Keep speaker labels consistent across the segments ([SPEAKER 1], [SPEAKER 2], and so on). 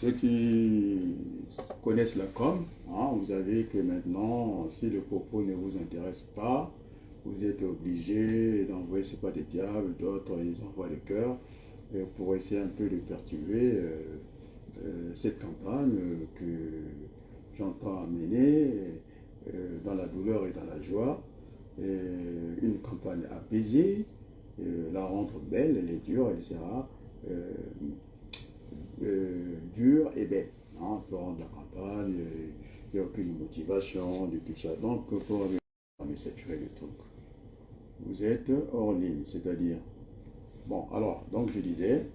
[SPEAKER 1] ceux qui connaissent la com, hein, vous savez que maintenant, si le propos ne vous intéresse pas, vous êtes obligé d'envoyer, c'est pas des diables, d'autres ils envoient des cœurs pour essayer un peu de perturber cette campagne que j'entends mener dans la douleur et dans la joie. Une campagne apaisée, la rendre belle, elle est dure, elle sera dure et belle. Hein, Florent de la campagne, il n'y a aucune motivation, de tout ça. Donc, pour me saturer le truc, vous êtes hors ligne, c'est-à-dire, bon, alors, donc je disais,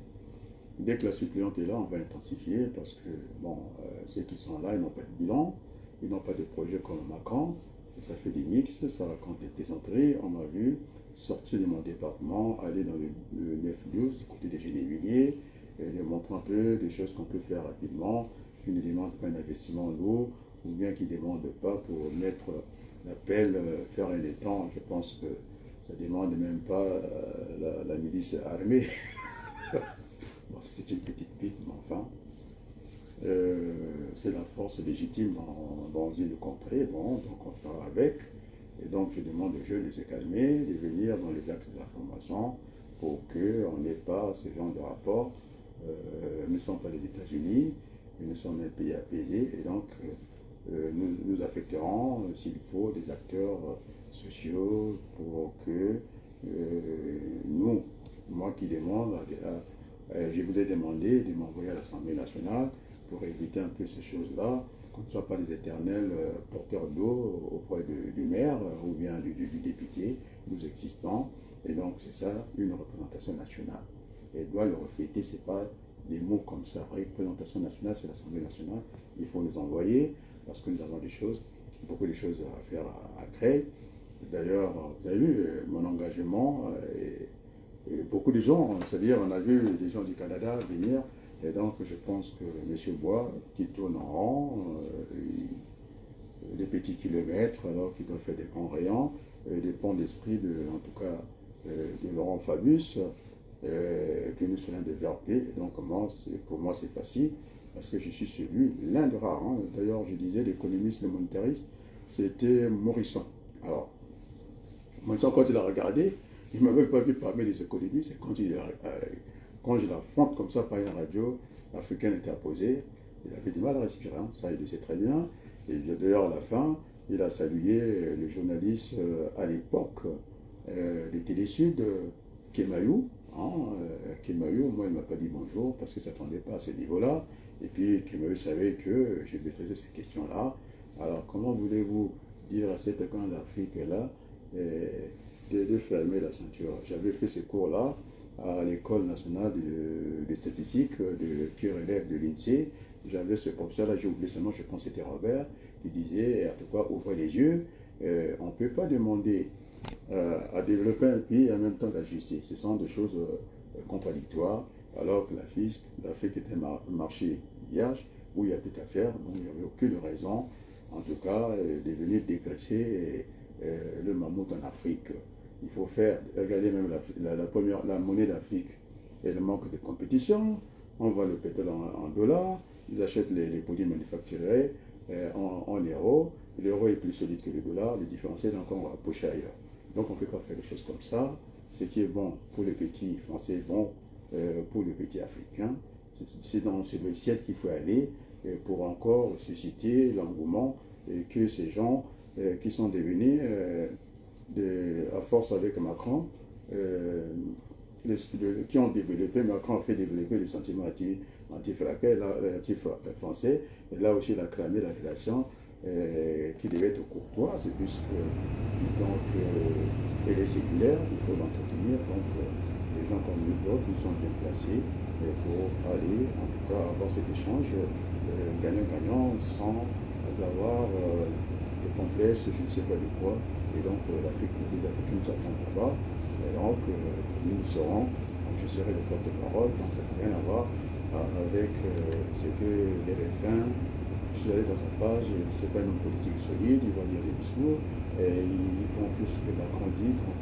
[SPEAKER 1] dès que la suppléante est là, on va intensifier parce que, bon, ceux qui sont là, ils n'ont pas de bilan, ils n'ont pas de projet comme Macron, et ça fait des mix, ça raconte des plaisanteries. On m'a vu sortir de mon département, aller dans le 9-12, du côté des Génévilliers, et leur montrer un peu des choses qu'on peut faire rapidement, qui ne demandent pas un investissement lourd, ou bien qui ne demandent pas pour mettre la pelle, faire un étang. Je pense que ça ne demande même pas la milice armée. Bon, c'était une petite pique, mais enfin, c'est la force légitime dans une contrée. Bon, donc on fera avec. Et donc je demande aux jeunes de se calmer, de venir dans les axes de la formation pour qu'on n'ait pas ce genre de rapport. Nous ne sommes pas les États-Unis, nous sommes un pays apaisé et donc nous affecterons, s'il faut, des acteurs sociaux pour que nous, moi qui demande, je vous ai demandé de m'envoyer à l'Assemblée nationale pour éviter un peu ces choses-là, qu'on ne soit pas les éternels porteurs d'eau auprès du maire ou bien du député. Nous existons et donc c'est ça une représentation nationale. Et elle doit le refléter, ce n'est pas des mots comme ça. Représentation nationale, c'est l'Assemblée nationale. Il faut nous envoyer parce que nous avons des choses, beaucoup de choses à faire à créer. D'ailleurs, vous avez vu mon engagement et beaucoup de gens, c'est-à-dire on a vu des gens du Canada venir et donc je pense que M. Bois qui tourne en rond, des petits kilomètres alors qu'il doit faire des grands rayons, dépend de l'esprit en tout cas de Laurent Fabius, que nous soyons de VRP. Donc pour moi c'est facile parce que je suis celui, l'un de rares. Hein. D'ailleurs je disais l'économiste, le monétariste, c'était Morisson. Alors Morisson quand il a regardé, il ne m'a même pas vu parmi les économistes, c'est quand je l'affronte comme ça par une radio africaine interposée, il avait du mal à respirer, hein. Ça il le sait très bien. Et d'ailleurs à la fin, il a salué le journaliste à l'époque de Télé-Sud, Kemayou. Hein, Kemayou, moi, il ne m'a pas dit bonjour parce qu'il ne s'attendait pas à ce niveau-là. Et puis, Kemayou savait que je maîtrisais ces questions-là. Alors, comment voulez-vous dire à cette grande Afrique-là de fermer la ceinture? J'avais fait ces cours-là à l'École nationale de statistique qui relève de l'INSEE. J'avais ce professeur-là, j'ai oublié son nom, je pense que c'était Robert, qui disait, en tout cas, ouvrez les yeux. On ne peut pas demander à développer un pays et en même temps d'ajuster. Ce sont des choses contradictoires, alors que l'Afrique est un marché vierge où il y a tout à faire, donc il n'y avait aucune raison, en tout cas, de venir dégraisser le mammouth en Afrique. Il faut faire, regardez même la monnaie d'Afrique, elle manque de compétition, on voit le pétrole en dollars, ils achètent les produits manufacturés en euros, l'euro est plus solide que le dollar, le différentiel est encore à pocher ailleurs. Donc on ne peut pas faire des choses comme ça. Ce qui est bon pour les petits Français est bon pour les petits Africains. C'est dans ce logiciel qu'il faut aller pour encore susciter l'engouement et que ces gens qui sont devenus, à force avec Macron, qui ont développé, Macron a fait développer les sentiments anti-français. Et là aussi, il a clamé la relation qui devait être courtoise, puisque donc, elle est séculaire, il faut l'entretenir. Donc, les gens comme nous autres, nous sommes bien placés pour aller, en tout cas, avoir cet échange gagnant-gagnant sans avoir de complexe, je ne sais pas de quoi. Et donc, les Africains nous attendent là-bas. Et donc, nous serons, donc je serai le porte-parole, donc ça n'a rien à voir avec ce que les RFI. Je suis allé dans sa page, ce n'est pas un homme politique solide, il va lire des discours, et il prend tout ce que Macron dit. Donc,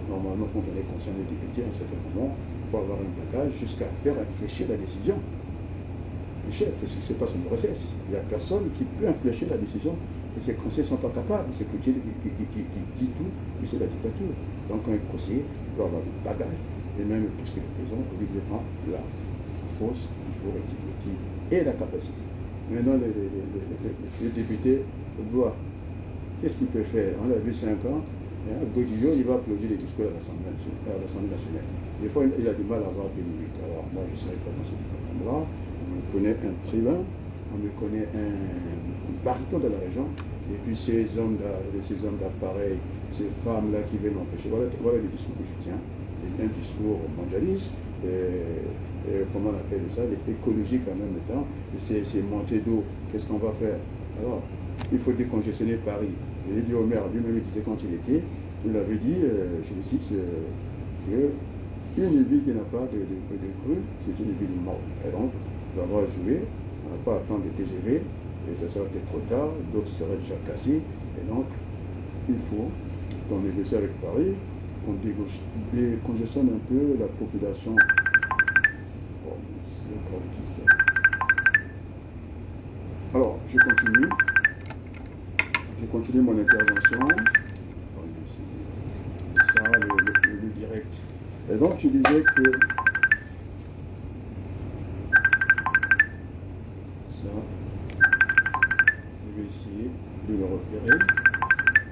[SPEAKER 1] normalement, quand on est conscient des députés, à un certain moment, il faut avoir un bagage jusqu'à faire infléchir la décision. du chef, c'est pas son grossesse. Il n'y a personne qui peut infléchir la décision. Et ces conseillers ne sont pas capables. C'est Poutine qui dit tout, mais c'est la dictature. Donc un conseiller doit avoir du bagage, et même plus que le président, évidemment, la force, il faut rectifier et la capacité. Maintenant, les députés doivent, qu'est-ce qu'il peut faire? On l'a vu 5 ans, hein, Godillot, il va applaudir les discours à l'Assemblée nationale. Des fois, il a du mal à avoir des limites. Alors, moi, je ne serais pas dans ce programme-là. On me connaît un tribun, on me connaît un baryton de la région, et puis ces hommes d'appareil, ces femmes-là qui viennent m'empêcher. Voilà le discours que je tiens. Un discours mondialiste, comment on appelle ça, écologique en même temps. C'est montée d'eau. Qu'est-ce qu'on va faire? Alors, il faut décongestionner Paris. Je l'ai dit au maire, lui-même il disait quand il était, il avait dit, je le cite, que une ville qui n'a pas de crue, c'est une ville morte. Et donc, on va avoir joué, on ne va pas attendre des TGV, et ça sera peut-être trop tard, d'autres seraient déjà cassés. Et donc, il faut qu'on négocie avec Paris, qu'on décongestionne un peu la population. Oh, c'est encore qui c'est. Alors, je continue mon intervention. Ça, le direct. Et donc, je disais que ça, je vais essayer de le repérer.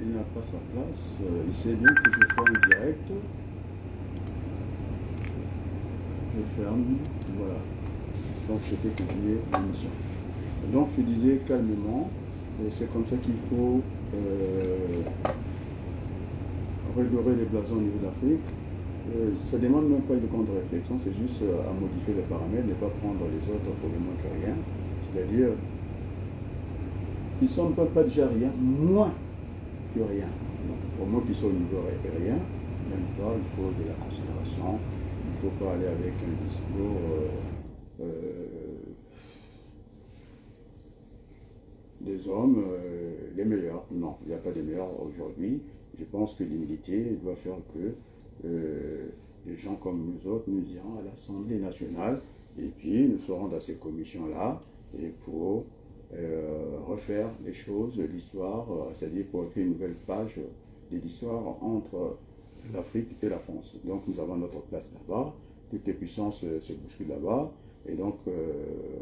[SPEAKER 1] Il n'a pas sa place. Il sait bien que je fais en direct. Je ferme. Voilà. Donc, je peux continuer l'émission. Donc, je disais calmement, et c'est comme ça qu'il faut redorer les blasons au niveau de l'Afrique. Ça ne demande même pas une grande réflexion, c'est juste à modifier les paramètres, ne pas prendre les autres pour le moins que rien. C'est-à-dire, ils ne sont pas déjà rien, moins que rien. Donc, au moins qu'ils soient au niveau rien, même pas, il faut de la considération, il ne faut pas aller avec un discours des hommes, les meilleurs. Non, il n'y a pas de meilleurs aujourd'hui. Je pense que l'humilité doit faire que des gens comme nous autres, nous irons à l'Assemblée nationale et puis nous serons dans ces commissions-là et pour refaire les choses, l'histoire, c'est-à-dire pour écrire une nouvelle page de l'histoire entre l'Afrique et la France. Donc nous avons notre place là-bas, toutes les puissances se bousculent là-bas, et donc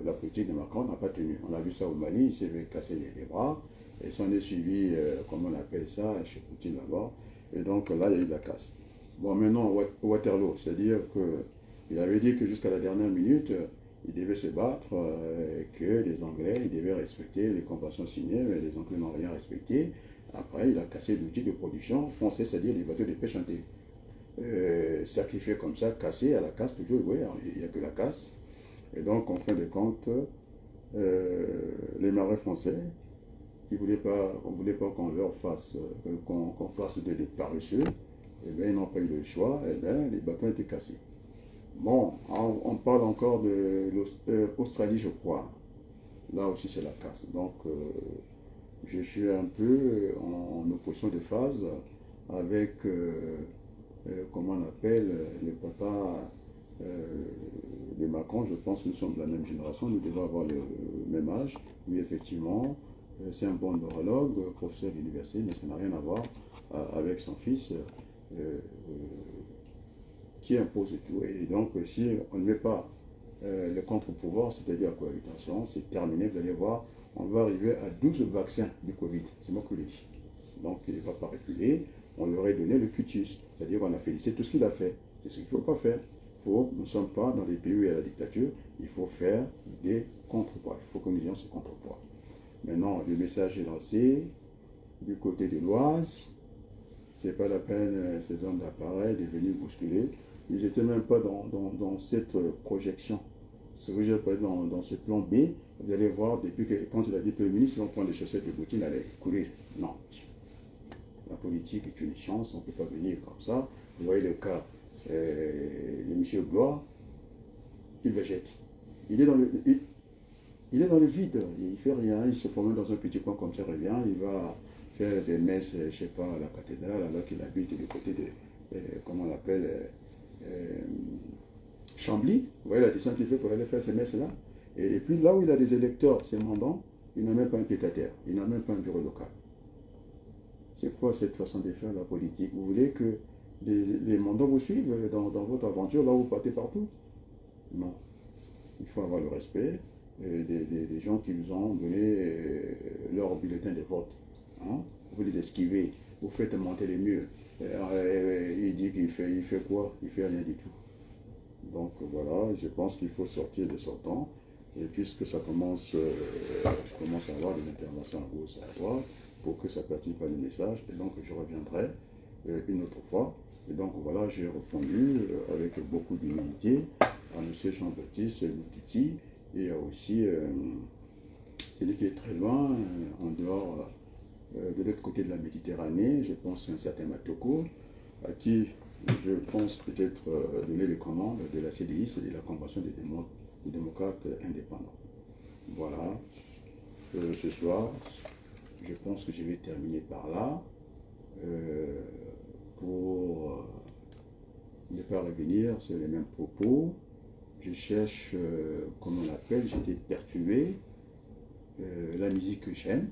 [SPEAKER 1] la politique de Macron n'a pas tenu. On a vu ça au Mali, il s'est fait casser les bras, et s'en est suivi, comme on appelle ça, chez Poutine là-bas, et donc là il y a eu la casse. Bon, maintenant, Waterloo, c'est-à-dire qu'il avait dit que jusqu'à la dernière minute, il devait se battre, et que les Anglais, ils devaient respecter les conventions signées, mais les Anglais n'ont rien respecté. Après, il a cassé l'outil de production français, c'est-à-dire les bateaux de pêche hantés. Sacrifié comme ça, cassé à la casse, toujours, oui, il n'y a que la casse. Et donc, en fin de compte, les marins français, qui ne voulaient pas qu'on leur fasse, qu'on fasse des paresseux, eh bien, ils n'ont pas eu le choix, eh bien, les bateaux ont été cassés. Bon, on parle encore de l'Australie, je crois. Là aussi, c'est la casse. Donc, je suis un peu en opposition de phase avec, comment on appelle, le papa de Macron. Je pense que nous sommes de la même génération, nous devons avoir le même âge. Oui, effectivement, c'est un bon neurologue, professeur d'université, mais ça n'a rien à voir avec son fils qui impose tout. Et donc, si on ne met pas le contre-pouvoir, c'est-à-dire la cohabitation, c'est terminé, vous allez voir, on va arriver à 12 vaccins du Covid. C'est moi qui le dis. Donc, il ne va pas reculer. On leur a donné le cutus, c'est-à-dire qu'on a félicité tout ce qu'il a fait. C'est ce qu'il ne faut pas faire. Nous ne sommes pas dans des pays où il y a la dictature. Il faut faire des contrepoids. Il faut que nous ayons ce contrepoids. Maintenant, le message est lancé du côté de l'Oise. Ce n'est pas la peine, ces hommes d'appareil, de venir bousculer. Ils n'étaient même pas dans cette projection. Ce que j'ai pas dans ce plan B, vous allez voir, depuis que, quand il a dit que le ministre, on prend les chaussettes de Poutine, allait courir. Non. La politique est une chance, on ne peut pas venir comme ça. Vous voyez le cas de M. Gloire, il végète. Il est dans le vide, il ne fait rien, il se promène dans un petit coin comme ça, il revient, il va faire des messes, je ne sais pas, à la cathédrale, alors qu'il habite du côté de, comment on l'appelle, Chambly. Vous voyez la distance qu'il fait pour aller faire ces messes-là. Et puis là où il a des électeurs, ses mandants, il n'a même pas un pied-à-terre, il n'a même pas un bureau local. C'est quoi cette façon de faire la politique? Vous voulez que les mandats vous suivent dans votre aventure, là où vous partez partout? Non. Il faut avoir le respect des gens qui vous ont donné leur bulletin de vote. Hein? Vous les esquivez, vous faites monter les murs. Il dit il fait quoi? Il fait rien du tout. Donc voilà, je pense qu'il faut sortir de son temps. Et puisque ça commence, je commence à avoir des interventions à gauche et à droite pour que ça participe à le message. Et donc je reviendrai une autre fois. Et donc voilà, j'ai répondu avec beaucoup d'humilité à M. Jean-Baptiste Loutiti et aussi celui qui est très loin, en dehors de l'autre côté de la Méditerranée, je pense à un certain Matoko, à qui je pense peut-être donner les commandes de la CDI, c'est-à-dire la Convention des démocrates indépendants. Voilà, ce soir, je pense que je vais terminer par là pour ne pas revenir sur les mêmes propos. Je cherche, comme on l'appelle, j'étais perturbé, la musique que j'aime,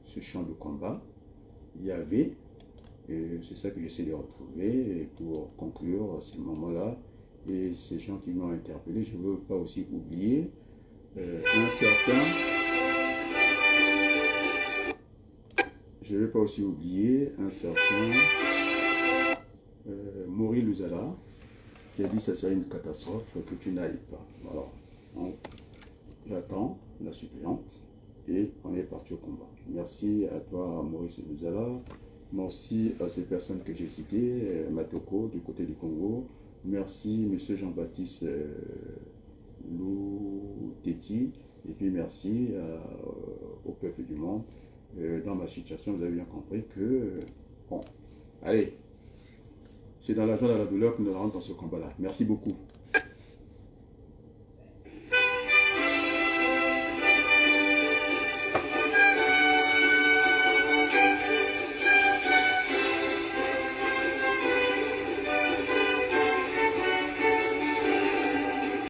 [SPEAKER 1] ce chant de combat, il y avait, c'est ça que j'essaie de retrouver pour conclure ces moments-là. Et ces gens qui m'ont interpellé, je ne veux pas aussi oublier un certain... Je ne vais pas aussi oublier un certain Maurice Luzala, qui a dit que ça serait une catastrophe que tu n'ailles pas. Alors, j'attends la suppléante et on est parti au combat. Merci à toi, Maurice Luzala. Merci à ces personnes que j'ai citées, Matoko du côté du Congo. Merci, M. Jean-Baptiste Louteti. Et puis merci au peuple du monde. Dans ma situation, vous avez bien compris que, bon, allez, c'est dans la joie et dans la douleur que nous rentrons dans ce combat-là. Merci beaucoup.